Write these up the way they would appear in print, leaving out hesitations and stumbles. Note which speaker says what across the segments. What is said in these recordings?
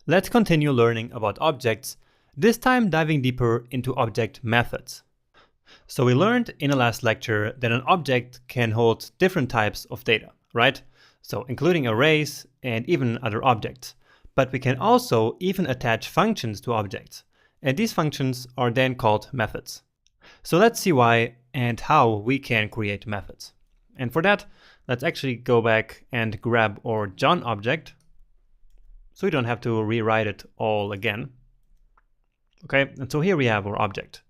Speaker 1: Let's continue learning about objects, this time diving deeper into object methods. So we learned in the last lecture that an object can hold different types of data, right? So including arrays and even other objects. But we can also even attach functions to objects. And these functions are then called methods. So let's see why and how we can create methods. And for that, let's actually go back and grab our John object, so we don't have to rewrite it all again. Okay, and so here we have our object.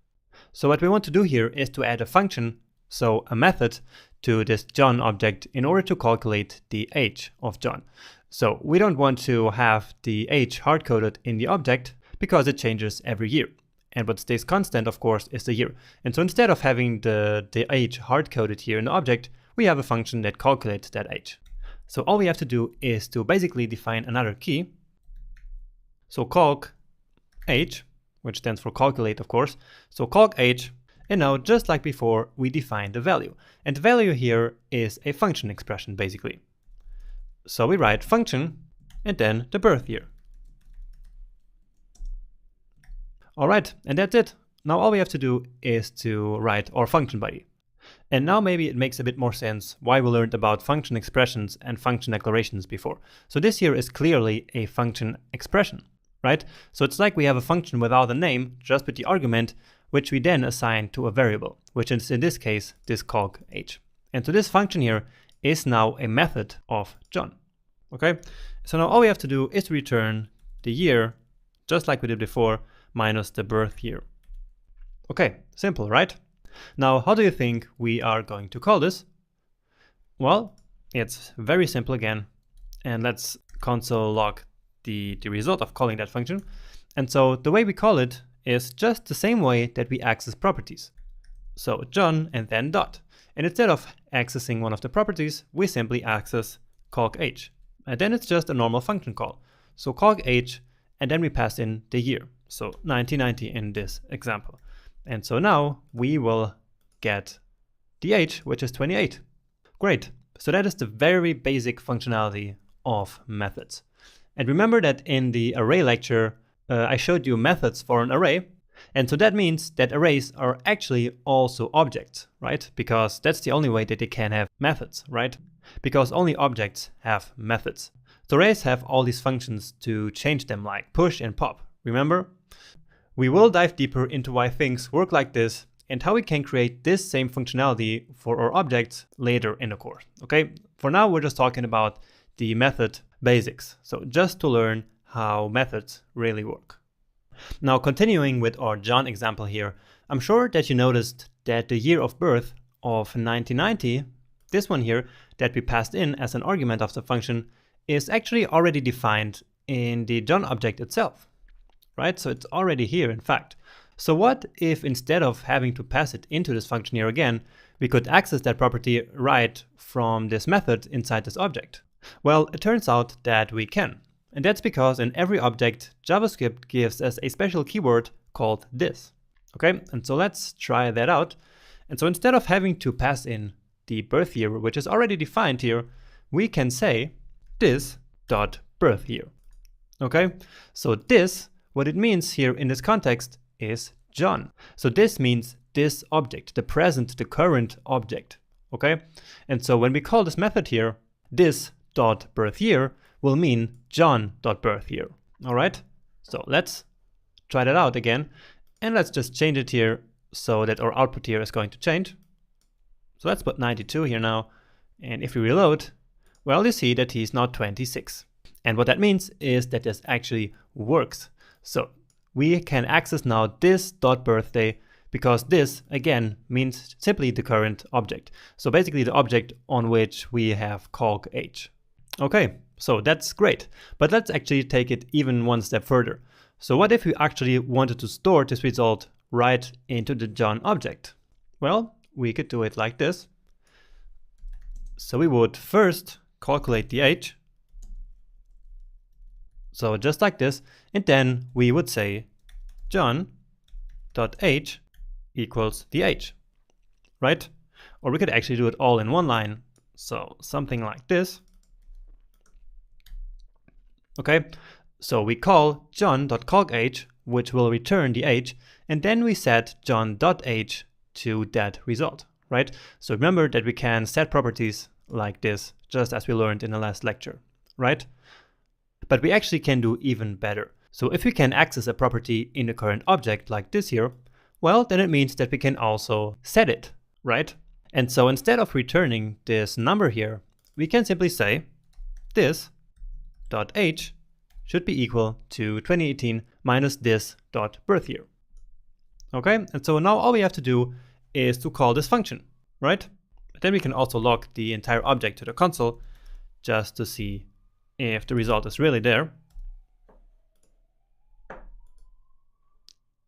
Speaker 1: So what we want to do here is to add a function, so a method, to this John object in order to calculate the age of John. So we don't want to have the age hard-coded in the object because it changes every year. And what stays constant, of course, is the year. And so instead of having the age hard-coded here in the object, we have a function that calculates that age. So all we have to do is to basically define another key. So calc age, which stands for calculate, of course. So calc age, and now just like before, we define the value. And the value here is a function expression, basically. So we write function and then the birth year. All right, and that's it. Now all we have to do is to write our function body. And now maybe it makes a bit more sense why we learned about function expressions and function declarations before. So this here is clearly a function expression, right? So it's like we have a function without a name, just with the argument, which we then assign to a variable, which is in this case, this calc age. And so this function here is now a method of John, okay? So now all we have to do is return the year, just like we did before, minus the birth year. Okay, simple, right? Now, how do you think we are going to call this? Well, it's very simple again. And let's console log the result of calling that function. And so the way we call it is just the same way that we access properties. So John and then dot. And instead of accessing one of the properties, we simply access calc age. And then it's just a normal function call. So calc age, and then we pass in the year. So 1990 in this example. And so now we will get the age, which is 28. Great. So that is the very basic functionality of methods. And remember that in the array lecture, I showed you methods for an array. And so that means that arrays are actually also objects, right? Because that's the only way that they can have methods, right? Because only objects have methods. So arrays have all these functions to change them, like push and pop. Remember? We will dive deeper into why things work like this and how we can create this same functionality for our objects later in the course, okay? For now, we're just talking about the method basics. So just to learn how methods really work. Now, continuing with our John example here, I'm sure that you noticed that the year of birth of 1990, this one here that we passed in as an argument of the function, is actually already defined in the John object itself. Right? So it's already here, in fact. So what if instead of having to pass it into this function here again, we could access that property right from this method inside this object? Well, it turns out that we can. And that's because in every object, JavaScript gives us a special keyword called this. Okay, and so let's try that out. And so instead of having to pass in the birth year, which is already defined here, we can say this.birth year. Okay, so this, what it means here in this context is John. So this means this object, the present, the current object, okay? And so when we call this method here, this.birthYear will mean John.birthYear, all right? So let's try that out again. And let's just change it here so that our output here is going to change. So let's put 92 here now. And if we reload, well, you see that he's not 26. And what that means is that this actually works. So we can access now this.birthday because this, again, means simply the current object. So basically the object on which we have calc age. Okay, so that's great. But let's actually take it even one step further. So what if we actually wanted to store this result right into the John object? Well, we could do it like this. So we would first calculate the age. So just like this, and then we would say John.age equals the age, right? Or we could actually do it all in one line. So something like this. Okay, So we call john.calcAge, which will return the age, and then we set john.age to that result, right? So remember that we can set properties like this, just as we learned in the last lecture, right? But we actually can do even better. So if we can access a property in the current object like this here, well, then it means that we can also set it, right? And so instead of returning this number here, we can simply say this.age should be equal to 2018 minus this.birthyear. Okay, and so now all we have to do is to call this function, right? But then we can also log the entire object to the console just to see if the result is really there.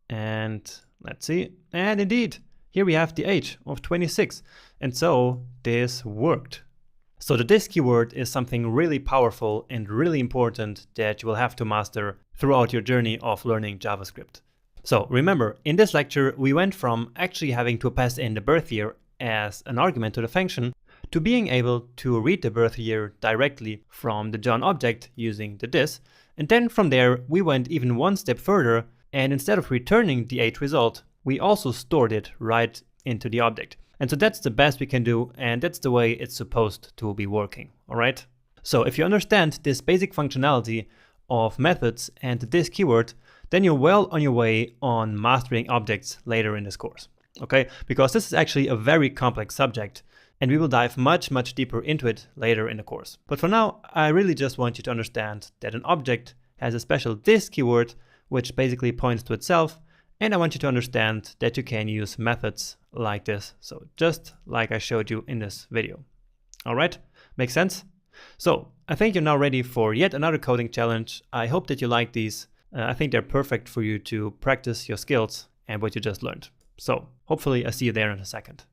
Speaker 1: And let's see, and indeed, here we have the age of 26, and so this worked. So the this keyword is something really powerful and really important that you will have to master throughout your journey of learning JavaScript. So remember, in this lecture, we went from actually having to pass in the birth year as an argument to the function to being able to read the birth year directly from the John object using the this. And then from there, we went even one step further, and instead of returning the age result, we also stored it right into the object. And so that's the best we can do, and that's the way it's supposed to be working, all right? So if you understand this basic functionality of methods and this keyword, then you're well on your way on mastering objects later in this course, okay? Because this is actually a very complex subject, and we will dive much, much deeper into it later in the course. But for now, I really just want you to understand that an object has a special this keyword, which basically points to itself, and I want you to understand that you can use methods like this, so just like I showed you in this video. All right, makes sense? So I think you're now ready for yet another coding challenge. I hope that you like these. I think they're perfect for you to practice your skills and what you just learned. So hopefully I see you there in a second.